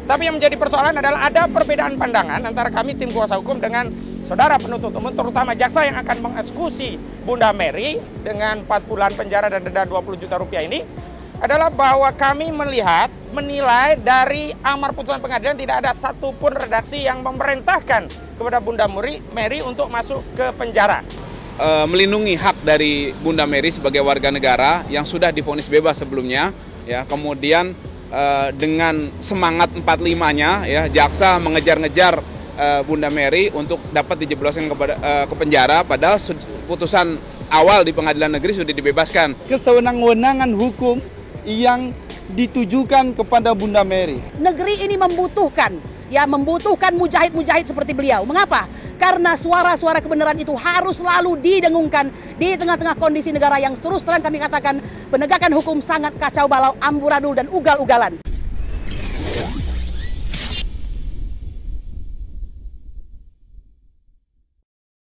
Tapi yang menjadi persoalan adalah ada perbedaan pandangan antara kami tim kuasa hukum dengan saudara penuntut umum, terutama jaksa yang akan mengeksekusi Bunda Mary dengan 4 bulan penjara dan denda 20 juta rupiah ini, adalah bahwa kami menilai dari amar putusan pengadilan tidak ada satupun redaksi yang memerintahkan kepada Bunda Mary untuk masuk ke penjara. Melindungi hak dari Bunda Mary sebagai warga negara yang sudah divonis bebas sebelumnya, ya. Kemudian dengan semangat 45-nya, ya, jaksa mengejar-ngejar Bunda Mary untuk dapat dijebloskan ke penjara, padahal putusan awal di pengadilan negeri sudah dibebaskan. Kesewenang-wenangan hukum yang ditujukan kepada Bunda Mary. Negeri ini membutuhkan mujahid-mujahid seperti beliau. Mengapa? Karena suara-suara kebenaran itu harus selalu didengungkan di tengah-tengah kondisi negara yang terus terang kami katakan penegakan hukum sangat kacau balau, amburadul dan ugal-ugalan.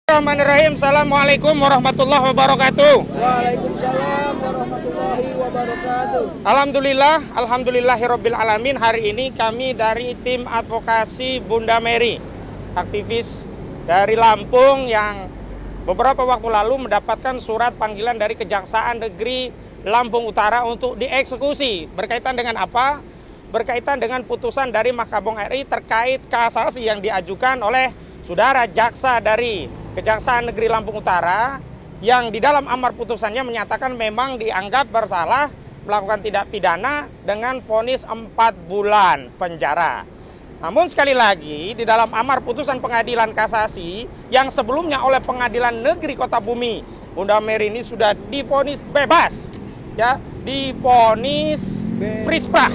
Bismillahirrahmanirrahim. Assalamualaikum warahmatullahi wabarakatuh. Waalaikumsalam warahmatullahi wabarakatuh. Alhamdulillahirabbil alamin. Hari ini kami dari tim advokasi Bunda Mary, aktivis dari Lampung yang beberapa waktu lalu mendapatkan surat panggilan dari Kejaksaan Negeri Lampung Utara untuk dieksekusi. Berkaitan dengan apa? Berkaitan dengan putusan dari Mahkamah RI terkait kasasi yang diajukan oleh saudara jaksa dari Kejaksaan Negeri Lampung Utara yang di dalam amar putusannya menyatakan memang dianggap bersalah melakukan tindak pidana dengan vonis 4 bulan penjara. Namun sekali lagi di dalam amar putusan pengadilan kasasi yang sebelumnya oleh Pengadilan Negeri Kota Bumi, Bunda Mary ini sudah divonis bebas, ya, divonis frisprah.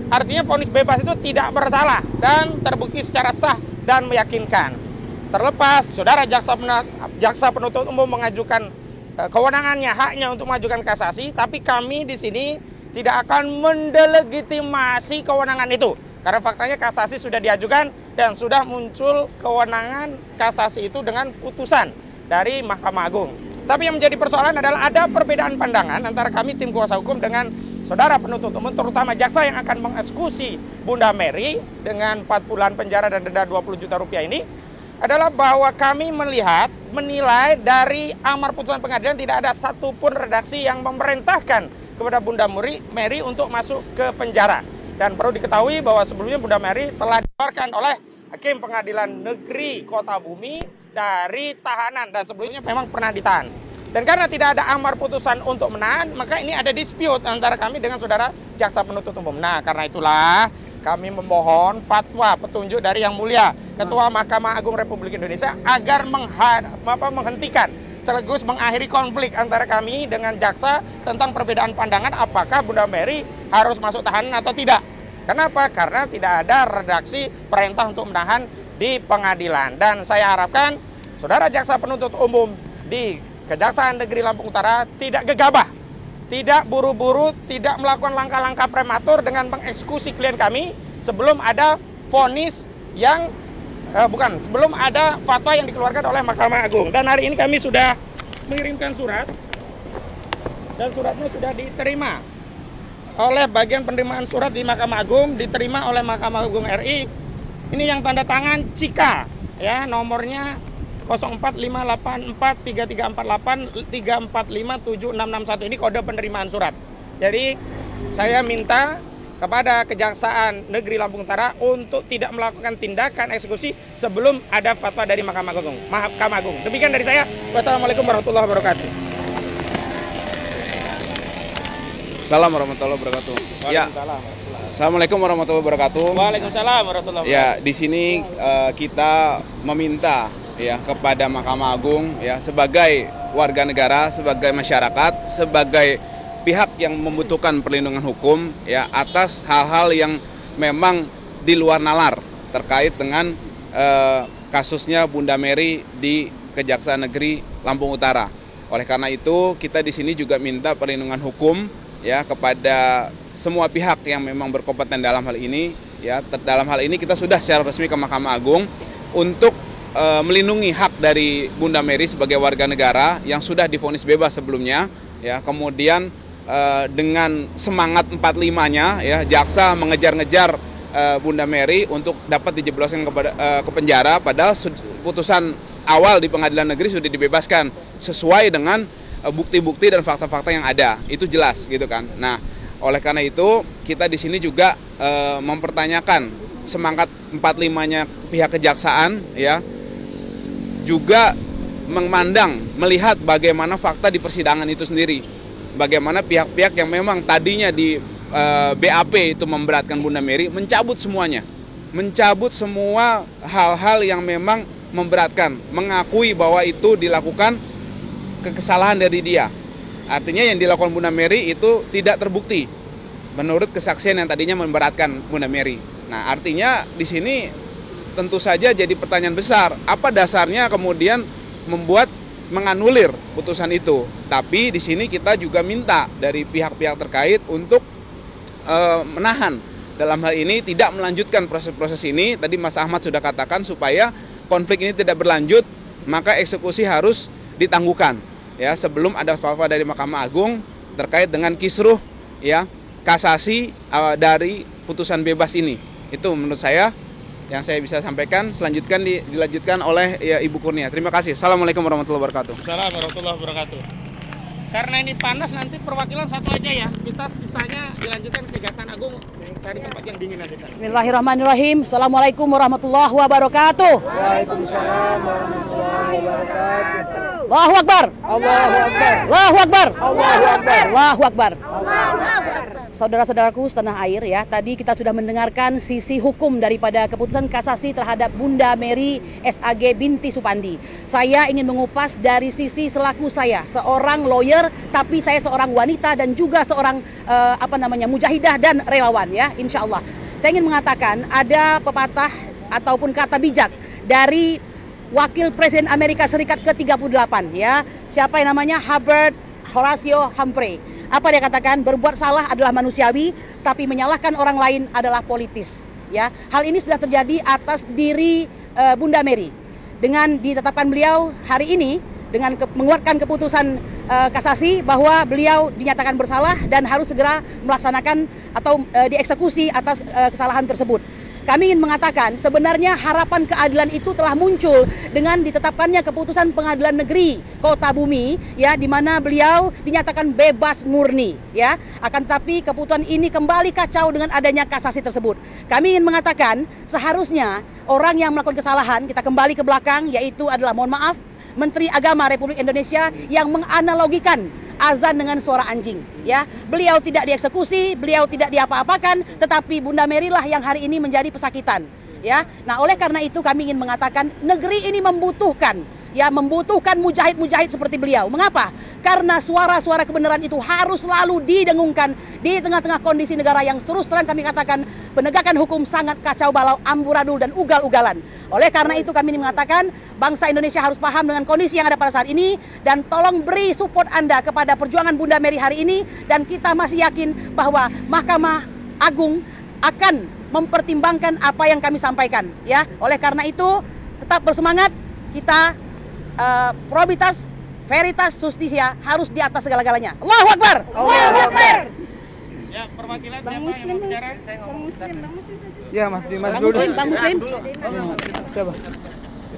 Artinya vonis bebas itu tidak bersalah dan terbukti secara sah dan meyakinkan. Terlepas saudara jaksa penuntut umum mengajukan kewenangannya, haknya untuk mengajukan kasasi, tapi kami di sini tidak akan mendelegitimasi kewenangan itu. Karena faktanya kasasi sudah diajukan dan sudah muncul kewenangan kasasi itu dengan putusan dari Mahkamah Agung. Tapi yang menjadi persoalan adalah ada perbedaan pandangan antara kami tim kuasa hukum dengan saudara penuntut umum, terutama jaksa yang akan mengeksekusi Bunda Mary dengan 4 bulan penjara dan denda 20 juta rupiah ini, adalah bahwa kami menilai dari amar putusan pengadilan tidak ada satupun redaksi yang memerintahkan kepada Bunda Mary untuk masuk ke penjara. Dan perlu diketahui bahwa sebelumnya Bunda Mary telah dikeluarkan oleh Hakim Pengadilan Negeri Kota Bumi dari tahanan dan sebelumnya memang pernah ditahan. Dan karena tidak ada amar putusan untuk menahan, maka ini ada dispute antara kami dengan saudara jaksa penuntut umum. Nah, karena itulah kami memohon fatwa petunjuk dari Yang Mulia Ketua Mahkamah Agung Republik Indonesia agar menghentikan sekaligus mengakhiri konflik antara kami dengan jaksa tentang perbedaan pandangan apakah Bunda Mary harus masuk tahanan atau tidak. Kenapa? Karena tidak ada redaksi perintah untuk menahan di pengadilan. Dan saya harapkan saudara jaksa penuntut umum di Kejaksaan Negeri Lampung Utara tidak gegabah, tidak buru-buru, tidak melakukan langkah-langkah prematur dengan mengeksekusi klien kami sebelum ada vonis yang sebelum ada fatwa yang dikeluarkan oleh Mahkamah Agung. Dan hari ini kami sudah mengirimkan surat dan suratnya sudah diterima oleh bagian penerimaan surat di Mahkamah Agung, diterima oleh Mahkamah Agung RI. Ini yang tanda tangan Cika, ya, nomornya 0458334834576661. Ini kode penerimaan surat. Jadi saya minta kepada Kejaksaan Negeri Lampung Utara untuk tidak melakukan tindakan eksekusi sebelum ada fatwa dari Mahkamah Agung. Demikian dari saya. Wassalamualaikum warahmatullahi wabarakatuh. Assalamualaikum warahmatullahi wabarakatuh. Ya. Assalamualaikum warahmatullahi wabarakatuh. Waalaikumsalam warahmatullahi wabarakatuh. Ya, di sini kita meminta ya kepada Mahkamah Agung ya sebagai warga negara, sebagai masyarakat, sebagai pihak yang membutuhkan perlindungan hukum ya atas hal-hal yang memang di luar nalar terkait dengan kasusnya Bunda Mary di Kejaksaan Negeri Lampung Utara. Oleh karena itu kita di sini juga minta perlindungan hukum ya kepada semua pihak yang memang berkompeten dalam hal ini ya. Dalam hal ini kita sudah secara resmi ke Mahkamah Agung untuk melindungi hak dari Bunda Mary sebagai warga negara yang sudah divonis bebas sebelumnya ya. Kemudian dengan semangat 45-nya ya jaksa mengejar-ngejar Bunda Mary untuk dapat dijebloskan ke penjara, padahal putusan awal di pengadilan negeri sudah dibebaskan sesuai dengan bukti-bukti dan fakta-fakta yang ada. Itu jelas gitu kan. Nah, oleh karena itu kita di sini juga mempertanyakan semangat 45-nya pihak kejaksaan ya, juga melihat bagaimana fakta di persidangan itu sendiri. Bagaimana pihak-pihak yang memang tadinya di BAP itu memberatkan Bunda Mary mencabut semuanya. Mencabut semua hal-hal yang memang memberatkan, mengakui bahwa itu dilakukan kesalahan dari dia. Artinya yang dilakukan Bunda Mary itu tidak terbukti menurut kesaksian yang tadinya memberatkan Bunda Mary. Nah, artinya di sini tentu saja jadi pertanyaan besar, apa dasarnya kemudian menganulir putusan itu. Tapi di sini kita juga minta dari pihak-pihak terkait untuk menahan, dalam hal ini tidak melanjutkan proses-proses ini. Tadi Mas Ahmad sudah katakan supaya konflik ini tidak berlanjut, maka eksekusi harus ditangguhkan ya sebelum ada fatwa dari Mahkamah Agung terkait dengan kisruh ya kasasi dari putusan bebas ini. Itu menurut saya yang saya bisa sampaikan. Dilanjutkan oleh ya, Ibu Kurnia. Terima kasih. Assalamualaikum warahmatullahi wabarakatuh. Assalamualaikum warahmatullahi wabarakatuh. Karena ini panas, nanti perwakilan satu aja ya. Kita sisanya dilanjutkan ke Kejaksaan Agung dari tempat yang dingin nanti. Bismillahirrahmanirrahim. Assalamualaikum warahmatullahi wabarakatuh. Waalaikumsalam warahmatullahi wabarakatuh. Allahu Akbar. Allahu Akbar. Allahu Akbar. Allahu Akbar. Allahu Akbar. Allahu Akbar. Saudara-saudaraku setanah air ya, tadi kita sudah mendengarkan sisi hukum daripada keputusan kasasi terhadap Bunda Mary SAG binti Supandi. Saya ingin mengupas dari sisi selaku saya, seorang lawyer, tapi saya seorang wanita dan juga seorang mujahidah dan relawan ya, insya Allah. Saya ingin mengatakan ada pepatah ataupun kata bijak dari Wakil Presiden Amerika Serikat ke-38 ya. Siapa yang namanya? Herbert Horatio Humphrey. Apa dia katakan? Berbuat salah adalah manusiawi, tapi menyalahkan orang lain adalah politis. Ya, hal ini sudah terjadi atas diri Bunda Mary. Dengan ditetapkan beliau hari ini dengan menguatkan keputusan kasasi bahwa beliau dinyatakan bersalah dan harus segera melaksanakan atau dieksekusi atas kesalahan tersebut. Kami ingin mengatakan sebenarnya harapan keadilan itu telah muncul dengan ditetapkannya keputusan Pengadilan Negeri Kota Bumi ya, di mana beliau dinyatakan bebas murni ya. Akan tetapi keputusan ini kembali kacau dengan adanya kasasi tersebut. Kami ingin mengatakan seharusnya orang yang melakukan kesalahan, kita kembali ke belakang, yaitu adalah mohon maaf Menteri Agama Republik Indonesia yang menganalogikan azan dengan suara anjing ya. Beliau tidak dieksekusi, beliau tidak diapa-apakan, tetapi Bunda Mary lah yang hari ini menjadi pesakitan ya. Nah, oleh karena itu kami ingin mengatakan negeri ini membutuhkan mujahid-mujahid seperti beliau. Mengapa? Karena suara-suara kebenaran itu harus selalu didengungkan di tengah-tengah kondisi negara yang terus terang kami katakan penegakan hukum sangat kacau balau, amburadul dan ugal-ugalan. Oleh karena itu kami mengatakan bangsa Indonesia harus paham dengan kondisi yang ada pada saat ini dan tolong beri support Anda kepada perjuangan Bunda Mary hari ini, dan kita masih yakin bahwa Mahkamah Agung akan mempertimbangkan apa yang kami sampaikan ya. Oleh karena itu tetap bersemangat, kita probitas, veritas, justisia harus di atas segala-galanya. Allahu Akbar. Allahu Akbar. Ya, perwakilan siapa yang mau bicara? Saya ngomong. Ya, Mas Dimas Bang dulu. Muslim, Bang Muslim. Siapa?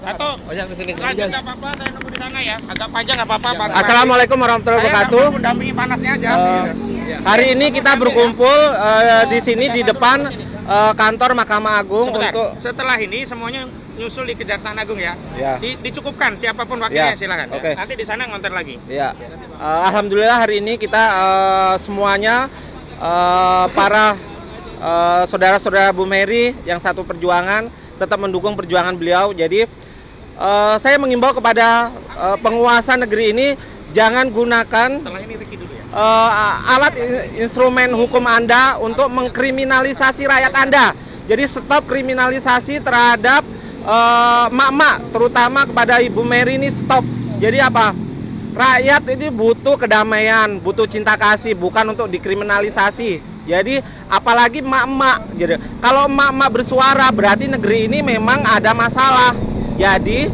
Atau lanjut nggak apa-apa, saya nunggu di sana ya. Agak panjang nggak apa-apa. Assalamualaikum warahmatullahi wabarakatuh. Saya mendampingi panasnya aja. Hari ini kita berkumpul di sini di depan kantor Mahkamah Agung Sebentar. untuk Setelah ini semuanya nyusul di Kejaksaan Agung ya. Ya. Dicukupkan siapapun wakilnya Ya. silakan. Oke. Ya. Nanti di sana ngonter lagi. ya. Alhamdulillah hari ini kita semuanya para saudara-saudara Bu Mary yang satu perjuangan tetap mendukung perjuangan beliau. Jadi saya mengimbau kepada penguasa negeri ini jangan gunakan Setelah ini Ricky dulu ya. alat instrumen hukum Anda untuk mengkriminalisasi rakyat Anda. Jadi stop kriminalisasi terhadap emak-emak, terutama kepada Ibu Mary ini stop. Jadi apa? Rakyat ini butuh kedamaian, butuh cinta kasih, bukan untuk dikriminalisasi. Jadi apalagi emak-emak. Jadi kalau emak-emak bersuara berarti negeri ini memang ada masalah. Jadi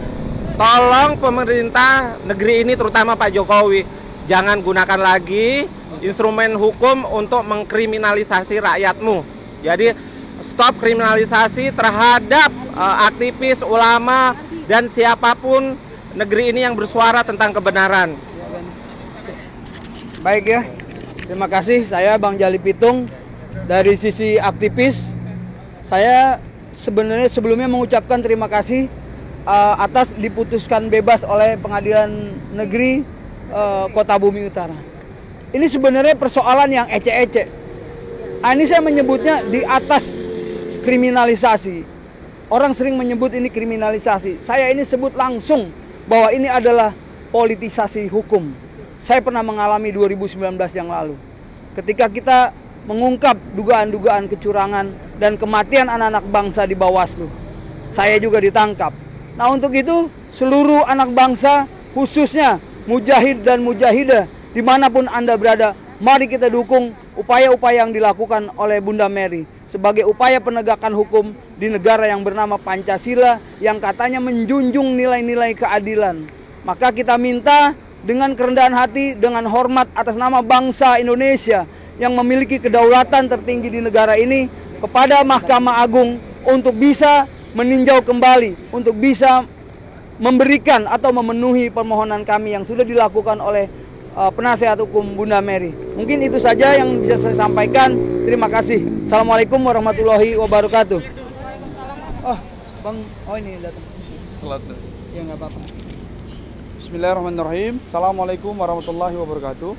tolong pemerintah negeri ini terutama Pak Jokowi jangan gunakan lagi instrumen hukum untuk mengkriminalisasi rakyatmu. Jadi stop kriminalisasi terhadap aktivis, ulama dan siapapun negeri ini yang bersuara tentang kebenaran. Baik ya, terima kasih. Saya Bang Jali Pitung. Dari sisi aktivis, saya sebenarnya sebelumnya mengucapkan terima kasih atas diputuskan bebas oleh Pengadilan Negeri Kota Bumi Utara. Ini sebenarnya persoalan yang ecek-ecek. Ini saya menyebutnya di atas kriminalisasi. Orang sering menyebut ini kriminalisasi. Saya ini sebut langsung bahwa ini adalah politisasi hukum. Saya pernah mengalami 2019 yang lalu. Ketika kita mengungkap dugaan-dugaan kecurangan dan kematian anak-anak bangsa di Bawaslu. Saya juga ditangkap. Nah, untuk itu seluruh anak bangsa, khususnya mujahid dan mujahidah dimanapun Anda berada, mari kita dukung upaya-upaya yang dilakukan oleh Bunda Mary sebagai upaya penegakan hukum di negara yang bernama Pancasila yang katanya menjunjung nilai-nilai keadilan. Maka kita minta dengan kerendahan hati, dengan hormat atas nama bangsa Indonesia yang memiliki kedaulatan tertinggi di negara ini kepada Mahkamah Agung untuk bisa meninjau kembali, untuk bisa memberikan atau memenuhi permohonan kami yang sudah dilakukan oleh penasehat hukum Bunda Mary. Mungkin itu saja yang bisa saya sampaikan. Terima kasih. Assalamualaikum warahmatullahi wabarakatuh. Oh, Bang, ini datang. Telat. Ya nggak apa-apa. Bismillahirrahmanirrahim. Assalamualaikum warahmatullahi wabarakatuh.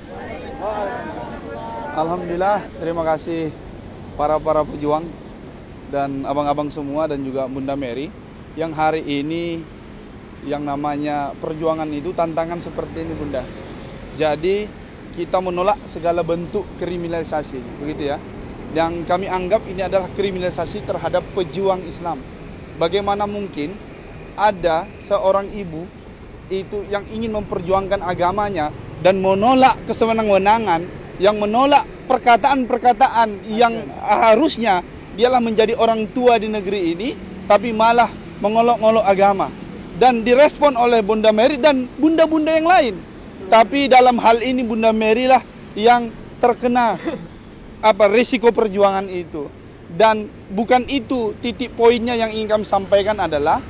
Alhamdulillah, terima kasih para pejuang dan abang-abang semua dan juga Bunda Mary yang hari ini yang namanya perjuangan itu tantangan seperti ini Bunda. Jadi kita menolak segala bentuk kriminalisasi, begitu ya. Yang kami anggap ini adalah kriminalisasi terhadap pejuang Islam. Bagaimana mungkin ada seorang ibu itu yang ingin memperjuangkan agamanya dan menolak kesewenang-wenangan, yang menolak perkataan-perkataan yang harusnya dialah menjadi orang tua di negeri ini, tapi malah mengolok-olok agama. Dan direspon oleh Bunda Mary dan bunda-bunda yang lain. Tapi dalam hal ini Bunda Mary lah yang terkena risiko perjuangan itu. Dan bukan itu titik poinnya yang ingin kami sampaikan adalah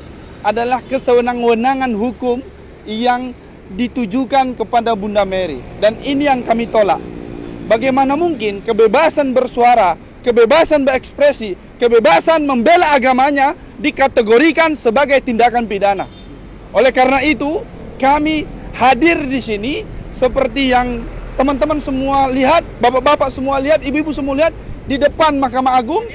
kesewenang-wenangan hukum yang ditujukan kepada Bunda Mary. Dan ini yang kami tolak. Bagaimana mungkin kebebasan bersuara, kebebasan berekspresi, kebebasan membela agamanya dikategorikan sebagai tindakan pidana. Oleh karena itu, kami hadir di sini seperti yang teman-teman semua lihat, bapak-bapak semua lihat, ibu-ibu semua lihat di depan Mahkamah Agung.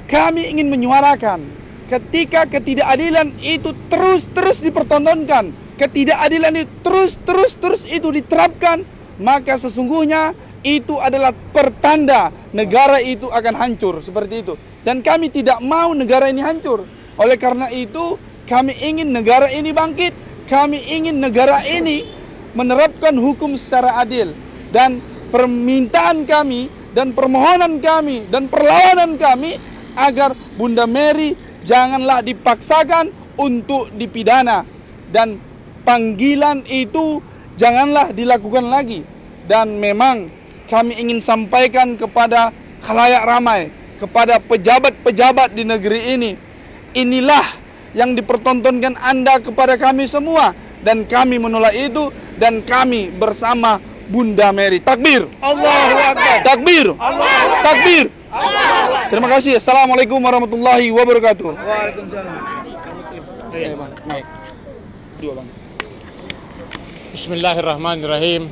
Kami ingin menyuarakan ketika ketidakadilan itu terus dipertontonkan, ketidakadilan itu terus itu diterapkan, maka sesungguhnya itu adalah pertanda negara itu akan hancur seperti itu. Dan kami tidak mau negara ini hancur. Oleh karena itu, kami ingin negara ini bangkit. Kami ingin negara ini menerapkan hukum secara adil. Dan permintaan kami, dan permohonan kami, dan perlawanan kami agar Bunda Mary janganlah dipaksakan untuk dipidana. Dan panggilan itu janganlah dilakukan lagi. Dan memang kami ingin sampaikan kepada khalayak ramai, kepada pejabat-pejabat di negeri ini, inilah yang dipertontonkan Anda kepada kami semua, dan kami menolak itu, dan kami bersama Bunda Mary. Takbir, Allahu Akbar. Takbir, Allahu Takbir. Terima kasih. Assalamualaikum warahmatullahi wabarakatuh. Waalaikumsalam. Bismillahirrahmanirrahim.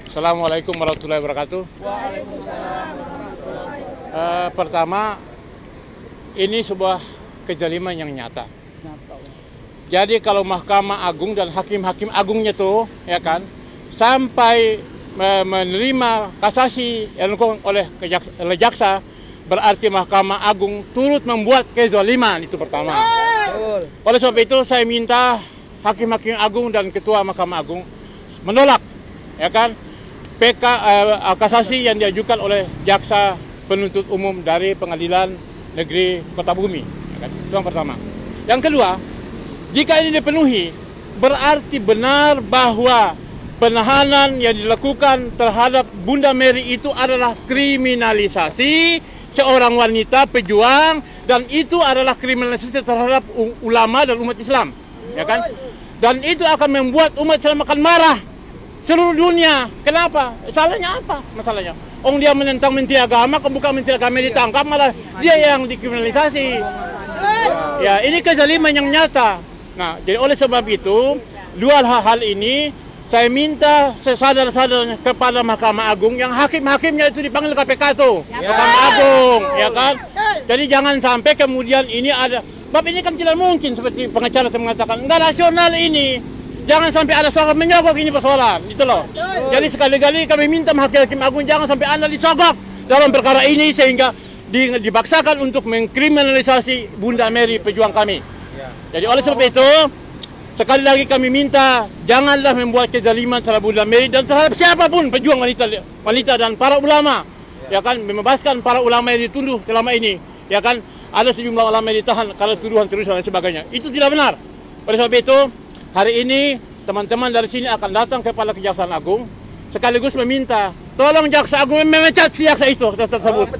Assalamualaikum warahmatullahi wabarakatuh. Pertama, ini sebuah kezaliman yang nyata. Jadi kalau Mahkamah Agung dan hakim-hakim agungnya tuh, ya kan, sampai menerima kasasi yang dilakukan oleh jaksa, berarti Mahkamah Agung turut membuat kezaliman, itu pertama. Oleh sebab itu saya minta Hakim-Hakim Agung dan Ketua Mahkamah Agung menolak, ya kan, kasasi yang diajukan oleh jaksa penuntut umum dari Pengadilan Negeri Kota Bumi. Ya kan? Itu yang pertama. Yang kedua, jika ini dipenuhi, berarti benar bahwa penahanan yang dilakukan terhadap Bunda Mary itu adalah kriminalisasi seorang wanita pejuang, dan itu adalah kriminalisasi terhadap ulama dan umat Islam, ya kan? Dan itu akan membuat umat Islam akan marah seluruh dunia. Kenapa? Salahnya apa? Masalahnya, dia menentang Menteri Agama, bukan Menteri Agama ditangkap, malah dia yang dikriminalisasi. Ya, ini kezaliman yang nyata. Nah, jadi oleh sebab itu, dua hal ini saya minta sesadar-sadarnya kepada Mahkamah Agung, yang hakim-hakimnya itu dipanggil KPK tuh, Mahkamah Agung, ya kan? Jadi jangan sampai kemudian ini ada, bab ini kan tidak mungkin seperti pengacara mengatakan, enggak rasional ini. Jangan sampai ada soal menyogok ini persoalan, itu loh. Jadi sekali-kali kami minta Hakim Agung jangan sampai Anda disogok dalam perkara ini sehingga dibaksakan untuk mengkriminalisasi Bunda Mary pejuang kami. Jadi oleh sebab itu, sekali lagi kami minta janganlah membuat kezaliman terhadap Bunda Mary dan terhadap siapapun pejuang wanita dan para ulama. Ya kan, membebaskan para ulama yang dituduh selama ini. Ya kan, ada sejumlah ulama yang ditahan karena tuduhan-tuduhan dan sebagainya. Itu tidak benar. Oleh sebab itu, hari ini teman-teman dari sini akan datang kepada Kejaksaan Agung sekaligus meminta tolong Jaksa Agung memecat si jaksa itu tersebut.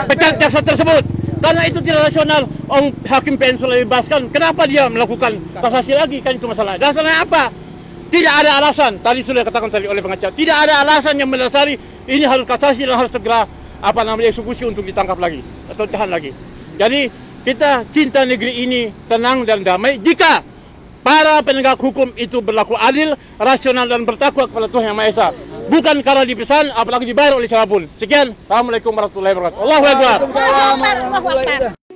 Pecat jaksa tersebut. Karena itu tidak rasional. Hakim PN sudah dibebaskan, kenapa dia melakukan kasasi lagi? Kan itu masalahnya. Dasarnya apa? Tidak ada alasan. Tadi sudah dikatakan tadi oleh pengacara, tidak ada alasan yang mendasari ini harus kasasi dan harus segera eksekusi untuk ditangkap lagi atau tahan lagi. Jadi kita cinta negeri ini tenang dan damai jika para penegak hukum itu berlaku adil, rasional dan bertakwa kepada Tuhan Yang Maha Esa. Bukan karena dipesan, apalagi dibayar oleh siapapun. Sekian. Assalamualaikum warahmatullahi wabarakatuh. Allahu Akbar. Waalaikumsalam warahmatullahi wabarakatuh.